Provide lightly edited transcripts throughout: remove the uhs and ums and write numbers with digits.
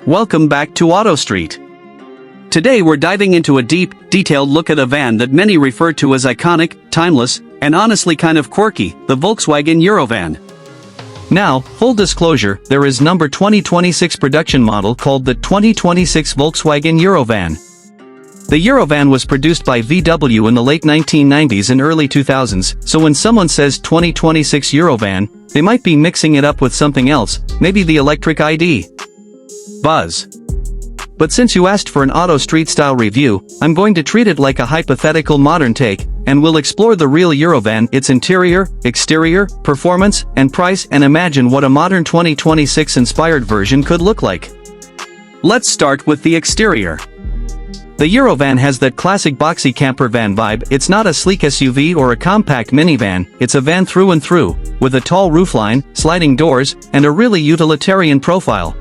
Welcome back to Auto Street. Today we're diving into a deep, detailed look at a van that many refer to as iconic, timeless, and honestly kind of quirky, the Volkswagen EuroVan. Now, full disclosure, there is number 2026 production model called the 2026 Volkswagen EuroVan. The EuroVan was produced by VW in the late 1990s and early 2000s, so when someone says 2026 EuroVan, they might be mixing it up with something else, maybe the electric ID. Buzz. But since you asked for an Auto Street style review, I'm going to treat it like a hypothetical modern take, and we'll explore the real EuroVan, its interior, exterior, performance, and price, and imagine what a modern 2026 inspired version could look like. Let's start with the exterior. The EuroVan has that classic boxy camper van vibe. It's not a sleek SUV or a compact minivan, it's a van through and through, with a tall roofline, sliding doors, and a really utilitarian profile.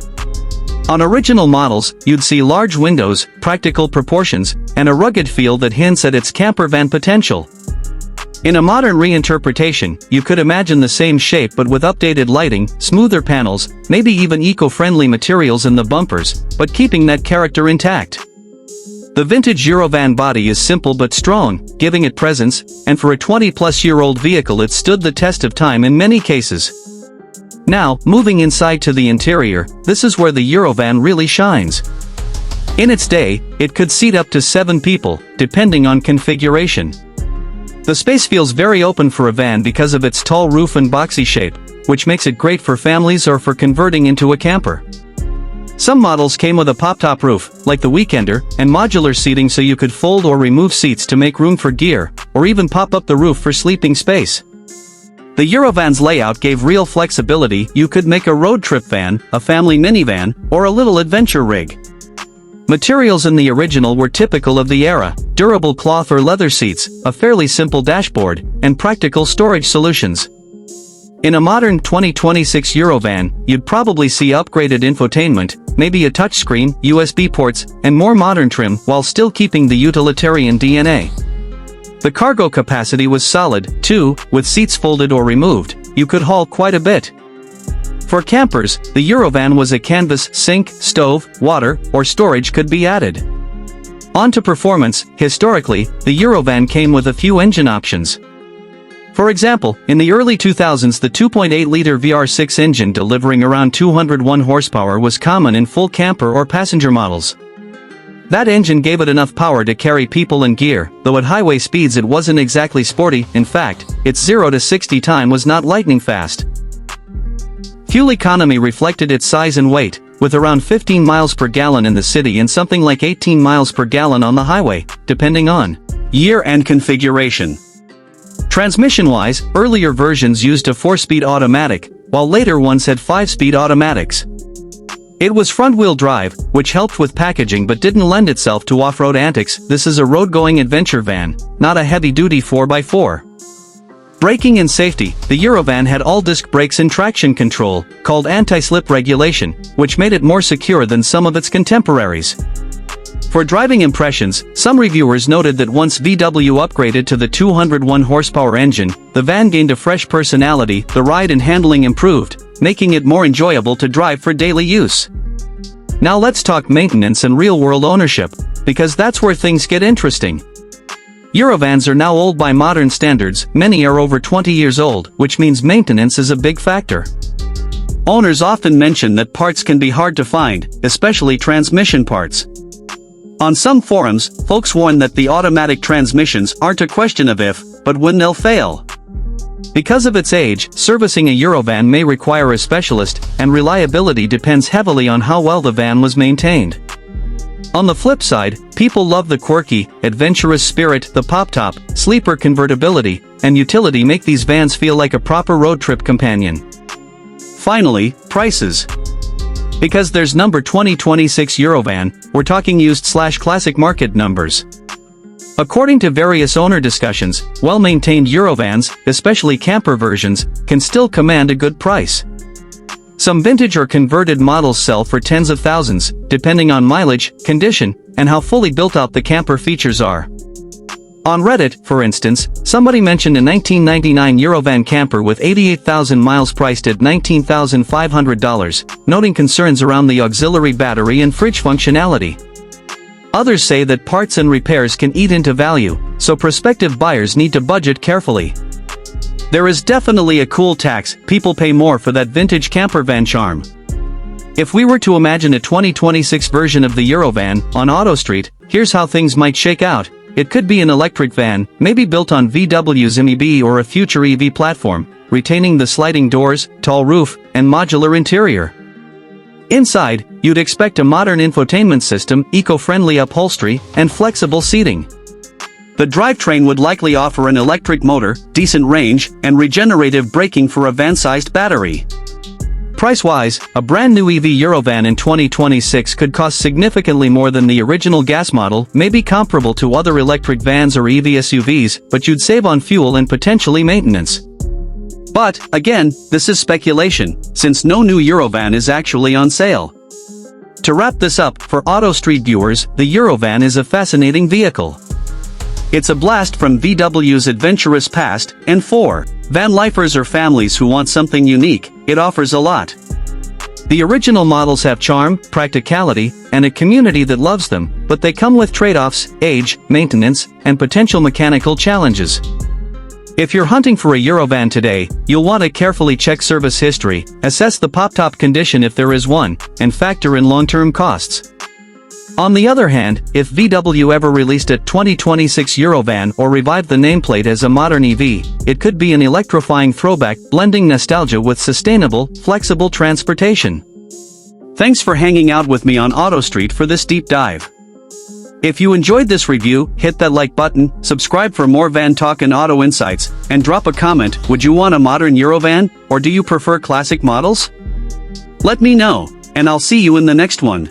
On original models, you'd see large windows, practical proportions, and a rugged feel that hints at its camper van potential. In a modern reinterpretation, you could imagine the same shape but with updated lighting, smoother panels, maybe even eco-friendly materials in the bumpers, but keeping that character intact. The vintage EuroVan body is simple but strong, giving it presence, and for a 20-plus-year-old vehicle it's stood the test of time in many cases. Now, moving inside to the interior, this is where the EuroVan really shines. In its day, it could seat up to 7 people, depending on configuration. The space feels very open for a van because of its tall roof and boxy shape, which makes it great for families or for converting into a camper. Some models came with a pop-top roof, like the Weekender, and modular seating so you could fold or remove seats to make room for gear, or even pop up the roof for sleeping space. The EuroVan's layout gave real flexibility. You could make a road trip van, a family minivan, or a little adventure rig. Materials in the original were typical of the era: durable cloth or leather seats, a fairly simple dashboard, and practical storage solutions. In a modern 2026 EuroVan, you'd probably see upgraded infotainment, maybe a touchscreen, USB ports, and more modern trim while still keeping the utilitarian DNA. The cargo capacity was solid, too, with seats folded or removed. You could haul quite a bit. For campers, the EuroVan was a canvas, sink, stove, water, or storage could be added. On to performance. Historically, the EuroVan came with a few engine options. For example, in the early 2000s the 2.8-liter VR6 engine delivering around 201 horsepower was common in full camper or passenger models. That engine gave it enough power to carry people and gear, though at highway speeds it wasn't exactly sporty. In fact, its 0 to 60 time was not lightning fast. Fuel economy reflected its size and weight, with around 15 miles per gallon in the city and something like 18 miles per gallon on the highway, depending on year and configuration. Transmission-wise, earlier versions used a 4-speed automatic, while later ones had 5-speed automatics. It was front-wheel drive, which helped with packaging but didn't lend itself to off-road antics. This is a road-going adventure van, not a heavy-duty 4x4. Braking and safety. The EuroVan had all-disc brakes and traction control, called anti-slip regulation, which made it more secure than some of its contemporaries. For driving impressions, some reviewers noted that once VW upgraded to the 201 horsepower engine, the van gained a fresh personality. The ride and handling improved, making it more enjoyable to drive for daily use. Now let's talk maintenance and real-world ownership, because that's where things get interesting. EuroVans are now old by modern standards. Many are over 20 years old, which means maintenance is a big factor. Owners often mention that parts can be hard to find, especially transmission parts. On some forums, folks warn that the automatic transmissions aren't a question of if, but when they'll fail. Because of its age, servicing a EuroVan may require a specialist, and reliability depends heavily on how well the van was maintained. On the flip side, people love the quirky, adventurous spirit. The pop-top, sleeper convertibility, and utility make these vans feel like a proper road trip companion. Finally, prices. Because there's number 2026 EuroVan, we're talking used/classic market numbers. According to various owner discussions, well-maintained EuroVans, especially camper versions, can still command a good price. Some vintage or converted models sell for tens of thousands, depending on mileage, condition, and how fully built out the camper features are. On Reddit, for instance, somebody mentioned a 1999 EuroVan camper with 88,000 miles priced at $19,500, noting concerns around the auxiliary battery and fridge functionality. Others say that parts and repairs can eat into value, so prospective buyers need to budget carefully. There is definitely a cool tax, people pay more for that vintage camper van charm. If we were to imagine a 2026 version of the EuroVan on AutoStreet, here's how things might shake out. It could be an electric van, maybe built on VW's MEB or a future EV platform, retaining the sliding doors, tall roof, and modular interior. Inside, you'd expect a modern infotainment system, eco-friendly upholstery, and flexible seating. The drivetrain would likely offer an electric motor, decent range, and regenerative braking for a van-sized battery. Price-wise, a brand new EV EuroVan in 2026 could cost significantly more than the original gas model, maybe comparable to other electric vans or EV SUVs, but you'd save on fuel and potentially maintenance. But, again, this is speculation, since no new EuroVan is actually on sale. To wrap this up, for AutoStreet viewers, the EuroVan is a fascinating vehicle. It's a blast from VW's adventurous past, and for van lifers or families who want something unique, it offers a lot. The original models have charm, practicality, and a community that loves them, but they come with trade-offs, age, maintenance, and potential mechanical challenges. If you're hunting for a EuroVan today, you'll want to carefully check service history, assess the pop-top condition if there is one, and factor in long-term costs. On the other hand, if VW ever released a 2026 EuroVan or revived the nameplate as a modern EV, it could be an electrifying throwback, blending nostalgia with sustainable, flexible transportation. Thanks for hanging out with me on AutoStreet for this deep dive. If you enjoyed this review, hit that like button, subscribe for more van talk and auto insights, and drop a comment. Would you want a modern EuroVan, or do you prefer classic models? Let me know, and I'll see you in the next one.